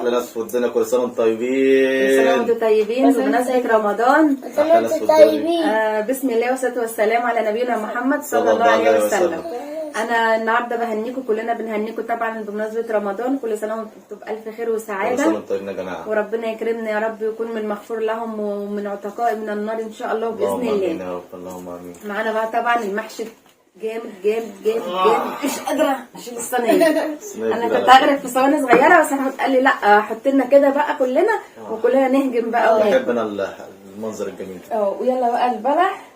احلى ناس في الدنيا، كل سنه وانتم كل سنة طيبين. وانتم طيبين بمناسبة رمضان. احلى ناس في الدنيا. بسم الله والصلاة والسلام على نبينا محمد صلى الله عليه وسلم. أنا النهاردة بهنيكم، كلنا بنهنيكم طبعا بمناسبة رمضان. كل سنة وانتم بألف خير كل سنه وسعادة، وانتم طيبين يا جماعه. وربنا يكرمنا يا رب، ويكون من المغفور لهم ومن عتقاء من النار إن شاء الله بإذن اللهم امين الله. يا رب، اللهم امين. معانا بقى طبعا المحشي جامد جامد جامد جامد، مش قادرة أشيل الصينية. أنا كنت هغرف في صواني صغيرة، بس أحمد قال لي لا، حط لنا كده بقى كلنا وكلنا نهجم بقى وناكل. بحب انا المنظر الجميل ده. ويلا بقى البلح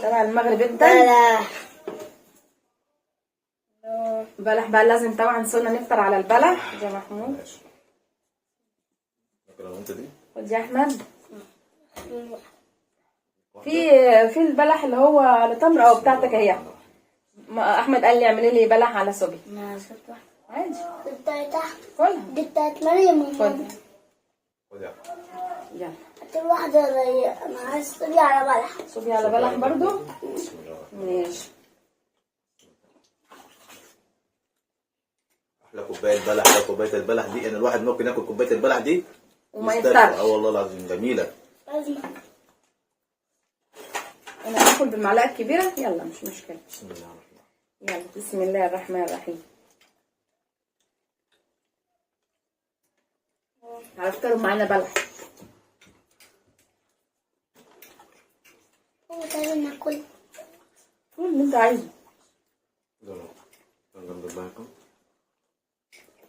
طبعا المغرب الدم. بلح بقى لازم طبعا صرنا نفطر على البلح يا محمود. ماشي. لو انت دي خد يا احمد. في البلح اللي هو على تمر او بتاعتك اهي. احمد قال لي اعملي لي بلح على صبي. عادي كلها. دي بتاعت مريم. خد خد يا يلا. هات واحدة انا عايز صبي على بلح. صبي على بلح برضو. بسم الله الرحمن الرحيم. ماشي. احلى كوبايه بلح، احلى كوبايه البلح دي، ان الواحد ممكن ياكل كوبايه البلح دي وما يسترخي. يفطرش. والله العظيم جميله. لازم. انا هاكل بالمعلقه الكبيره. يلا مش مشكله. بسم الله الرحمن الرحيم. يلا بسم الله الرحمن الرحيم. هنفطروا معانا بلح. هو تعالى ناكل. كل اللي انت عايزه. لا جنب البلكون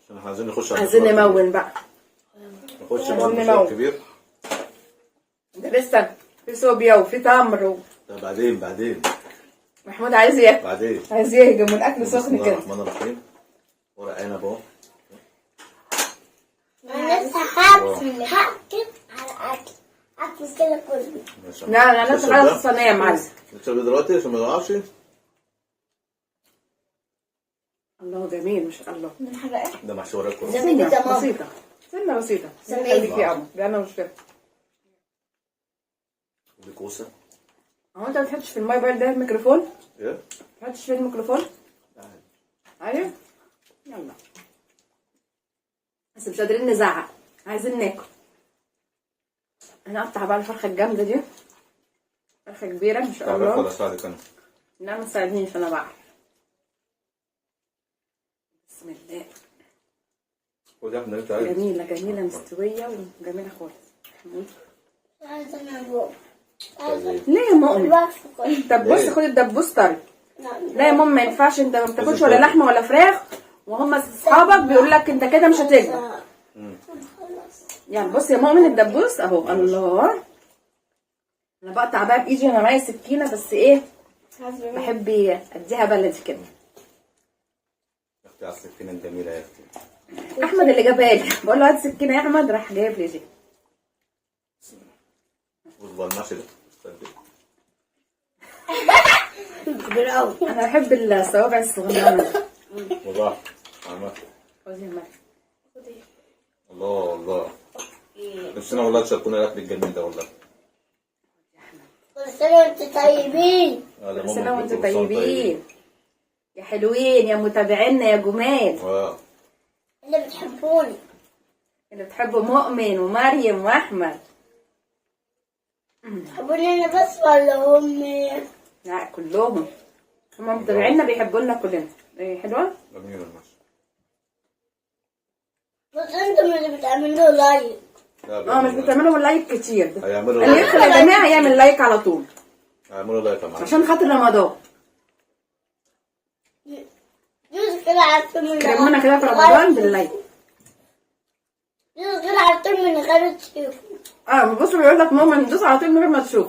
عشان احنا عايزين نخش على عايزين المشروع نمون بقى. نخش عايزين على المشروع نمون. الكبير. ده لسه في صوبيا وفي تمر ده بعدين محمود عايز ياكل، بعدين. عايز يهجم والاكل بسم سخن الله كده. الرحمن الرحيم. ورق عنب اهو. انا لسه هاكل على اكل كده كله. ماشي. لا انا لسه خلاص الصينيه يا معلم. نشرب دلوقتي عشان ما يقعش. الله جميل ما شاء الله. من حاجة ايه؟ ده محشي ورق كله. زي كده ماما. بسيطه سنه بسيطه. سنة خليك يا قمر، ده انا مش فاهم. دي كوسه. هو انت ما بتحطش في الموبايل ده الميكروفون؟ ايه؟ ما بتحطش في الميكروفون؟ تعالى. ايوه يلا. بس مش قادرين نزعق، عايزين ناكل. هنقطع بقى الفرخه الجامده دي، فرخه كبيره ما شاء تعرف ولا الله. اساعدك انا؟ لا ما تساعدنيش انا بعرف. بسم الله. خد يا احمد انت عايز. جميله جميله مستويه وجميله خالص. عايزة انا جوه. ليه يا مؤمن؟ طب بص ليه؟ خد الدبوس طري. لا يا ماما ما ينفعش، انت ما بتاكلش ولا لحمه ولا فراخ، وهم اصحابك بيقول لك انت كده مش هتكبر. يعني بص يا مؤمن الدبوس اهو. الله. انا بقطع بقى بايدي، انا معايا سكينه بس ايه بحب اديها بلدي كده. يا اختي على السكينه الجميله يا اختي. احمد اللي جابها لي، بقول له هات سكينه يا احمد، راح جايب لي دي. واصبر المحشي ده. استنى. كبير قوي. انا بحب الصوابع الصغننه دي. وضع عمل. خدي يا مريم. الله نفسنا والله تشاركونا الاكل الجميل ده والله. كل سنة وانتم طيبين. كل سنه وانتم طيبين يا حلوين يا متابعينا يا جمال اللي بتحبوني. اللي بتحبوا مؤمن ومريم واحمد. بتحبوني انا بس ولا هم؟ لا كلهم، هم متابعينا بيحبونا كلنا. ايه حلوه؟ جميل المحشي. بس انتم اللي بتعملوا لايك. مش بتعملوا لايك كتير. هيعملوا اللي لايك. يدخل يا جماعه يعمل لايك على طول هيعملوا لايك يا معلم. عشان خاطر رمضان. دوس كده على الطول من كرمونا كده في رمضان باللايك. دوس كده على الطول من غير تشوفوا. بص بيقول لك ماما دوس على طول من غير ما تشوف.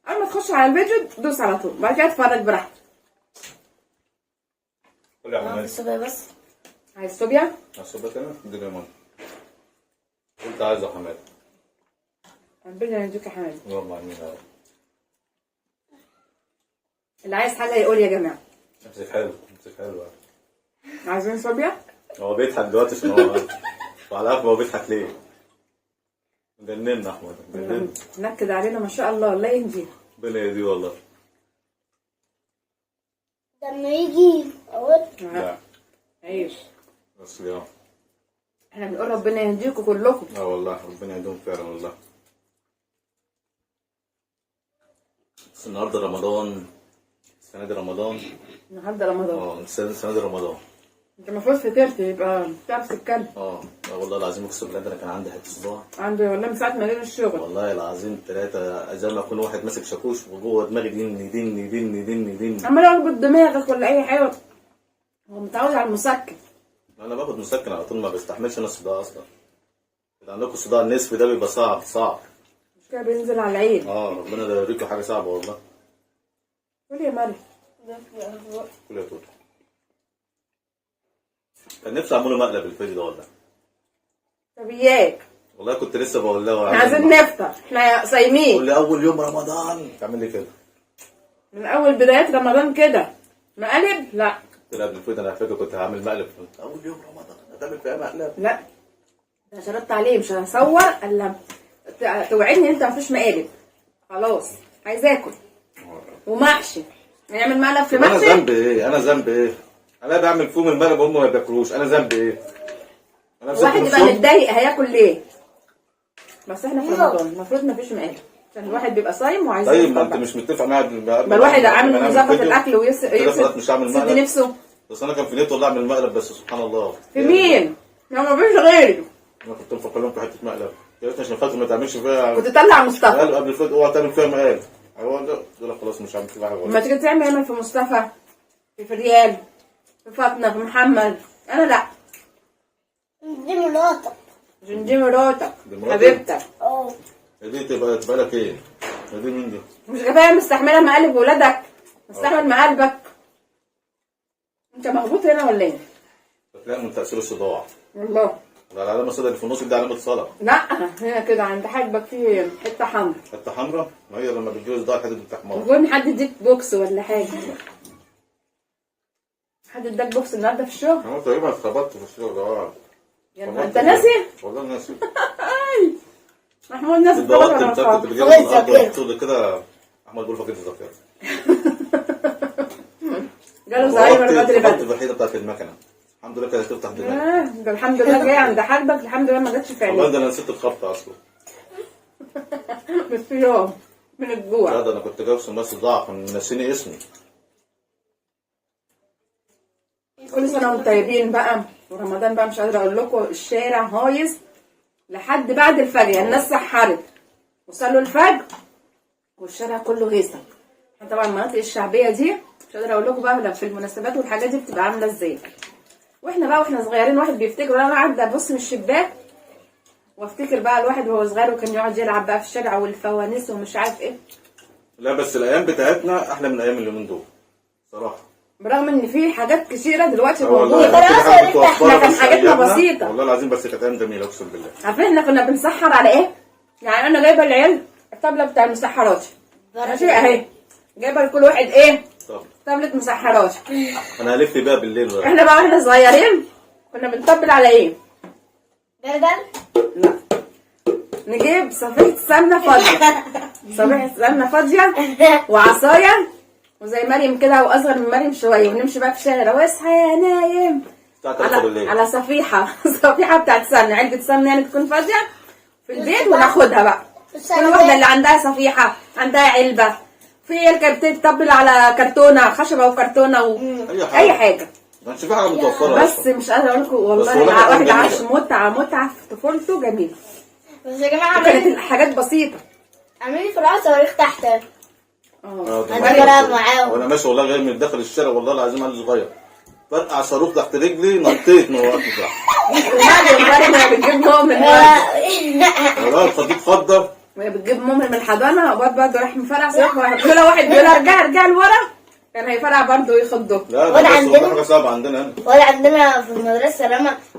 اول ما تخش على الفيديو دوس على طول، بعد كده اتفرج براحتك. قول يا عم الصبح بس. عايز صوبيا؟ الصبح كده اديني ليمون. انت عايز يا حماد. ربنا يديك يا حماد. اللهم امين يا رب. اللي عايز حاجه يقول يا جماعه. نفسك حلو. عايزين صوبيا؟ هو بيضحك دلوقتي عشان هو وعلى عارف هو بيضحك ليه؟ جننا احمد جننا. نكد علينا ما شاء الله، الله يهديه. ربنا يهديه والله. لما يجي اقول لا عيش. بس يا احنا بنقول ربنا يهديكم كلكم. اه والله ربنا يهديهم فعلا والله. بس النهارده رمضان، السنة دي رمضان. النهارده رمضان. السنة دي رمضان. انت المفروض فطرت يبقى بتعرف تتكلم. لا والله العظيم اقسم بالله انا كان عندي حته صداع. عندي والله من ساعه ما جينا الشغل. والله العظيم 3 زي ما يكون واحد ماسك شاكوش وجوه دماغي دين. عمال اربط دماغك ولا اي حاجه. هو متعود على المسكن. انا باخد مسكن على طول، ما بستحملش انا الصداع اصلا. اذا عندكم الصداع النصفي ده بيبقى صعب. مش كده بينزل على العين. ربنا ده يوريكم حاجه صعبه والله. قول يا مريم. قول يا توتو. كان نفسي اعمله مقلب الفيديو ده والله. طب اياك. والله كنت لسه بقول لها احنا عايزين نفطر، احنا صايمين. قول لي اول يوم رمضان تعمل لي كده. من اول بدايات رمضان كده مقلب؟ لا. قلت لها قبل الفيديو انا على فكره كنت هعمل مقلب اول يوم رمضان هتعمل فيها مقلب. لا ده شرطت عليه مش هصور الا توعدني انت مفيش مقالب. خلاص عايز اكل ومحشي. هنعمل مقلب في محشي. انا ذنبي ايه؟ انا بعمل فيهم المقلب وهم ما بياكلوش، انا ذنبي ايه؟ واحد يبقى متضايق هياكل ليه؟ بس احنا في رمضان المفروض مفيش مقالب عشان الواحد بيبقى صايم وعايز طيب ما انت مش متفق معايا. ما الواحد عامل مظبط الاكل ويسد نفسه. بس انا كان في نيتي والله اعمل مقلب بس سبحان الله. في مين؟ ما فيش غيري. انا كنت مفكر لهم في حته مقلب، يا ريت عشان خاطر ما تعملش فيها. كنت تطلع مصطفى قبل الفيديو اوعى تعمل فيها مقالب. ايوه دول خلاص مش هعمل فيها حاجه. ما تيجي تعمل في مصطفى، في ريال، في فاطمه، في محمد. انا لا. دي مراتك. دي مراتك حبيبتك. دي تبقى لك ايه؟ دي مين دي؟ مش كفايه مستحمله مقالب ولادك؟ مستحمل مقالبك؟ انت مخبوط هنا ولا ايه؟ لا من تاثير الصداع. والله. ده العلامه السوداء اللي في النص دي علامه صلاه. لا هنا كده عند حاجبك في حته حمراء. حته حمراء؟ ما هي لما بتجيب صداع الحته دي بتحمر. المفروض حد يديك بوكس ولا حاجه. حد اداك بوكس النهارده في الشغل؟ انا تقريبا اتخبطت في الشغل ده. يعني انت ناسي؟ والله ناسي. محمود ناسي. اتضغطت كنت بجيب الارض كده. احمد بيقول فقيد الذاكره. جاله زهايمر بدري بدري. الوحيده بتاعت المكنه. الحمد لله كانت تفتح دماغي. ده الحمد لله جاي عند حاجبك، الحمد لله ما جاتش في عينيك. والله ده انا نسيت الخبطه اصلا. بس في يوم من الجوع. لا ده انا كنت جايب بس ضعف نسيني اسمي. كل سنه وانتم طيبين بقى، ورمضان بقى مش قادره اقول لكم الشارع هايص لحد بعد الفجر. يعني الناس سحرت وصلوا الفجر والشارع كله هيصه. طبعا المناطق الشعبيه دي مش قادره اقول لكم بقى في المناسبات والحاجات دي بتبقى عامله ازاي. واحنا صغيرين واحد بيفتكر، انا قاعده ابص من الشباك وافتكر بقى الواحد وهو صغير وكان يقعد يلعب بقى في الشارع والفوانيس ومش عارف ايه. لا بس الايام بتاعتنا احلى من ايام اليومين دول صراحه. برغم ان في حاجات كتيره دلوقتي موجوده. احنا كان حاجاتنا بسيطه والله العظيم، بس كانت ايام جميله اقسم بالله. عارفين احنا كنا بنسحر على ايه؟ يعني انا جايبه العيال الطابله بتاع المسحرات ماشي اهي، جايبه لكل واحد ايه؟ طابله مسحرات. انا هلف بيها بالليل بقى. احنا بقى واحنا صغيرين كنا بنطبل على ايه؟ جردل؟ لا نجيب صفيحه سمنه فاضيه. صفيحه سمنه فاضيه وعصايه وزي مريم كده واصغر من مريم شويه، ونمشي بقى في الشارع واصحى يا نايم على صفيحه بتاعت سمنه، علبه سمنه يعني تكون فاضيه في البيت وناخدها بقى. كل واحده اللي عندها صفيحه عندها علبه، في عيال كانت بتطبل على كرتونه خشبه وكرتونه اي حاجه. ما في حاجه متوفره بس مش قادره اقول لكم والله واحد عاش متعه في طفولته جميله. بس يا جماعه كانت الحاجات بسيطه. اعملي في العصا صواريخ تحت. انا بلعب معاهم وانا ماشي والله جاي من داخل الشارع والله العظيم انا صغير فرقع صاروخ تحت رجلي نطيت من وقت ما بتجيب مؤمن والله خديت خضه وهي بتجيب مؤمن من الحضانه وبعد برضه راح مفرقع صاروخ. كل واحد بيقول ارجع لورا كان هيفرقع برضه ويخضه. لا ده حاجه صعبه عندنا هنا. ولا عندنا في المدرسه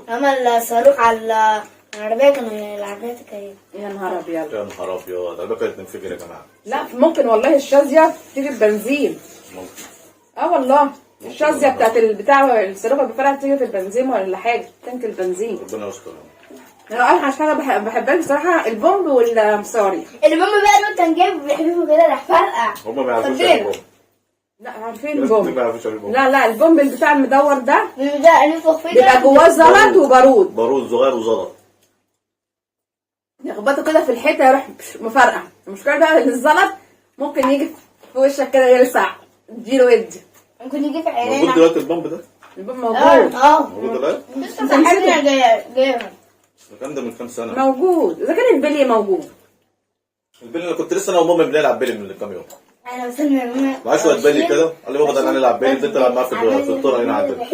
رمى الصاروخ على العربيه، كانوا العربيه تكيف. يا نهار ابيض يا نهار ابيض، العربيه كانت تنفجر يا جماعه. لا ممكن والله الشاذيه تيجي ببنزين. ممكن والله الشاذيه بتاعت البتاع الصاروخ بفرقع تيجي في البنزين ولا حاجه تانك البنزين. ربنا يستر. انا اول حاجه بحبها بصراحه البومب والصواريخ. البومب بقى له كان جايب بيحبه كده راح فرقع. هم ما يعرفوش البومب. لا عارفين ناس البومب. كتير ما يعرفوش البومب. لا البومب بتاع المدور ده ده نفخ فيه بيبقى جواه زلط وبارود، بارود صغير وزلط. يخبطه كده في الحيطه يروح مفرقع. المشكله بقى ان الزلط ممكن يجي في وشك كده يلسع تديله ودي. ممكن يجي في موجود عينينا. دلوقتي البومب ده؟ البومب موجود. موجود دلوقتي؟ لسه صاحبنا جايبها. الكلام ده من كام سنة. موجود اذا كان البلي موجود. البلي اللي كنت لسه انا وماما بنلعب بلي من كام يوم. انا وصلنا معاه شوية بلي كده، قال لي بابا ده انا هنلعب بلي، بدأت العب معاه في الطرق هنا عندنا.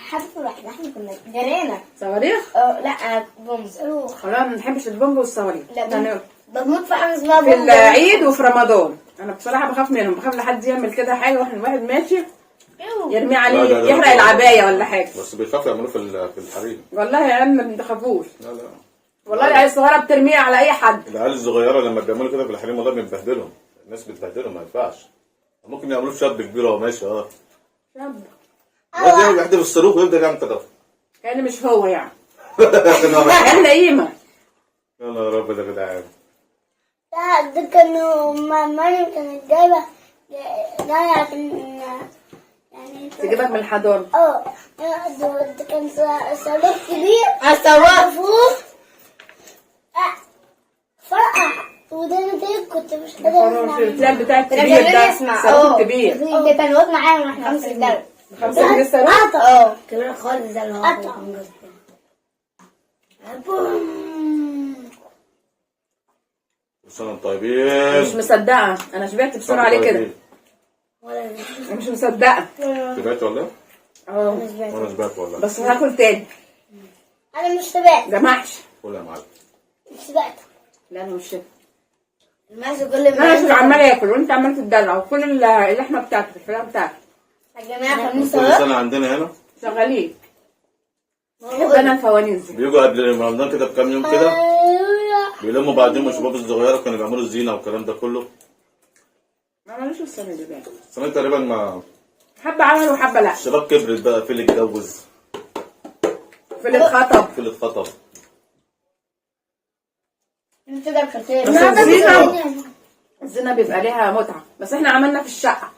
حتى احنا كنا جرينا. صواريخ؟ لا بوم صاروخ. خلاص ما بنحبش البومب والصواريخ. لا، يعني بموت في حاجه اسمها في بوم. العيد وفي رمضان انا بصراحه بخاف منهم، بخاف لحد يعمل كده حاجه واحد ماشي يرميه عليه لا، يحرق العبايه ولا حاجه. بس بيخافوا يعملوه في الحريم. والله يا عم ما بتخافوش، لا والله العيال الصغيره بترميه على اي حد. العيال الصغيرة لما بيعملوا كده في الحريم والله بنبهدلهم، الناس بتبهدلهم ما ينفعش. ممكن يعملوه في شاب كبير وهو ماشي شاب. الواد يحدف الصاروخ ويبدأ يعمل كده. كان مش هو يعني. كان لئيمه. يا نهار ابيض يا جدعان. لا ده كانوا مريم كانت جايبه يعني تجيبك من الحضانه. ده كان صاروخ كبير. الصاروخ فرقع وده كنت مش قادره الكلاب بتاع الكبير ده صاروخ كبير. ده كان واد معايا واحنا 5 دقايق. 5 جنيه الصاروخ؟ كبير خالص ده اللي هو كل سنة وانتم طيبين. مش مصدقه، انا شبعت بسرعه عليه كده. مش مصدقه. شبعت ولا؟ وانا شبعت والله. بس هاكل تاني. انا مش شبعت. ده محشي. كل يا معلم. مش شبعت. لا انا مش شبعت. المحشي كل ما انا عمال اكل وانت عمال تدلع وكل اللحمه بتاعتك الفراخ بتاعتك. يا جماعه كل سنة عندنا هنا شغالين. بحب انا الفوانيس دي. بيجوا قبل رمضان كده بكام يوم كده بيلموا بعضهم الشباب الصغيرة كانوا بيعملوا الزينة والكلام ده كله. ما عملوش السنه دي بقى. السنة دي تقريبا ما حبه عملوا وحبه لا. الشباب كبرت بقى، في اللي اتجوز، في اللي اتخطب. في اللي اتخطب. انت ده بخير. بس الزينه بيبقى ليها متعه، بس احنا عملنا في الشقه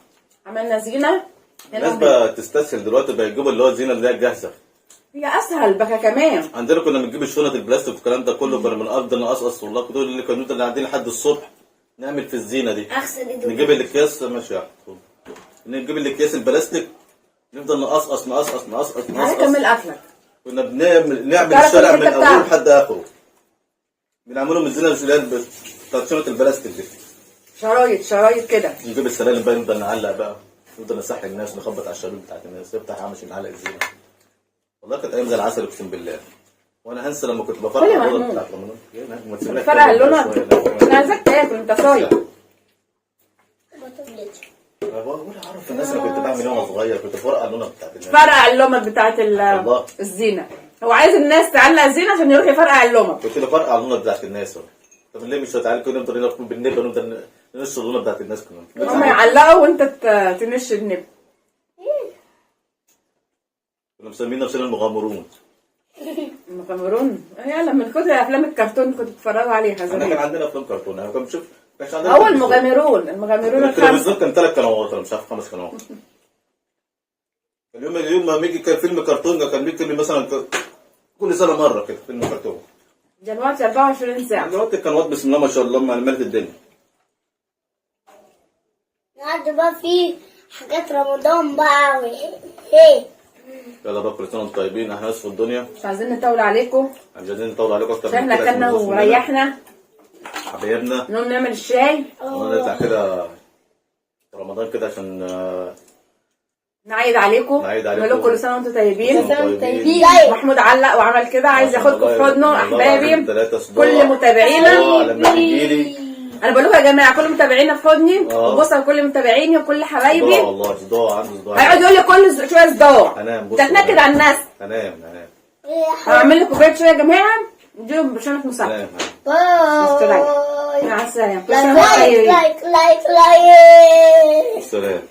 عملنا زينه. الناس بقى تستسهل دلوقتي بقى يجيبوا اللي هو الزينة اللي هي الجاهزة. هي اسهل بقى كمان. عندنا كنا بنجيب الشنط البلاستيك والكلام ده كله، كنا بنقضي نقصقص والله دول اللي كانوا اللي قاعدين لحد الصبح نعمل في الزينة دي. اغسل ايدي. نجيب الاكياس ماشي يا احمد، نجيب الاكياس البلاستيك نفضل نقصقص تعالى كمل اكلك. كنا نعمل تعرف الشارع من الحتة اوله بتاعتك. لحد اخره. بنعملهم الزينة اللي هي بتاعت شنط البلاستيك دي. شرايط كده. نجيب السلالم بقى نفضل نعلق بقى، نفضل نصحي الناس، نخبط على الشباب بتاعت الناس، افتح عمش نعلق الزينة. والله كانت ايام زي العسل اقسم بالله. وانا هنسى لما كنت بفرق اللون بتاعت رمضان. فرق اللون. انا عايزك تاكل انت صايم. ولا اعرف الناس اللي كنت بعمل وانا صغير، كنت بفرقع اللون بتاعت الناس. فرقع اللمض بتاعت الزينه. هو عايز الناس تعلق زينه عشان يروح يفرقع اللمض. كنت بفرقع اللون بتاعت الناس. طب ليه مش هتعالى كنا نفضل بالنبه نفضل ننشر اللون بتاعت الناس كنا. هم يعلقوا وانت تنش النب. كنا مسميين نفسنا المغامرون. المغامرون؟ يلا من كتر افلام الكرتون كنت بتتفرجوا عليها احنا زمان. كان عندنا افلام كرتون، انا كنت بشوف كانش عندنا. هو المغامرون الخمسه. التلفزيون كان 3 قنوات ولا مش عارف 5 قنوات. اليوم ما بيجي كان فيلم كرتون كان بيجي مثلا كل سنه مره كده فيلم كرتون. دلوقتي 24 ساعه. دلوقتي القنوات بسم الله ما شاء الله ملت الدنيا. قعد بقى في حاجات رمضان بقى وايه. يلا بقى كل سنه وانتم طيبين، احنا ناس في الدنيا. مش عايزين نطول عليكم. مش عايزين نطول عليكم اكتر احنا اكلنا وريحنا. حبايبنا. نقوم نعمل الشاي. ونطلع كده في رمضان كده عشان نعيد عليكم. نقول لكم كل سنه وانتم طيبين. محمود علق وعمل كده عايز ياخدكم في حضنه احبابي. كل متابعينا. انا بقول لكم يا جماعه كل متابعينا في حضني وبصوا كل متابعيني وكل حبايبي. والله صداع عنده صداع. هيقعد يقول لي كل شويه صداع. هنام. تتنكد على الناس. هنام. هعمل لكم كوبايه شاي يا جماعه نديهم بشنط مساعده. باي. مع السلامه. لايك. سلام.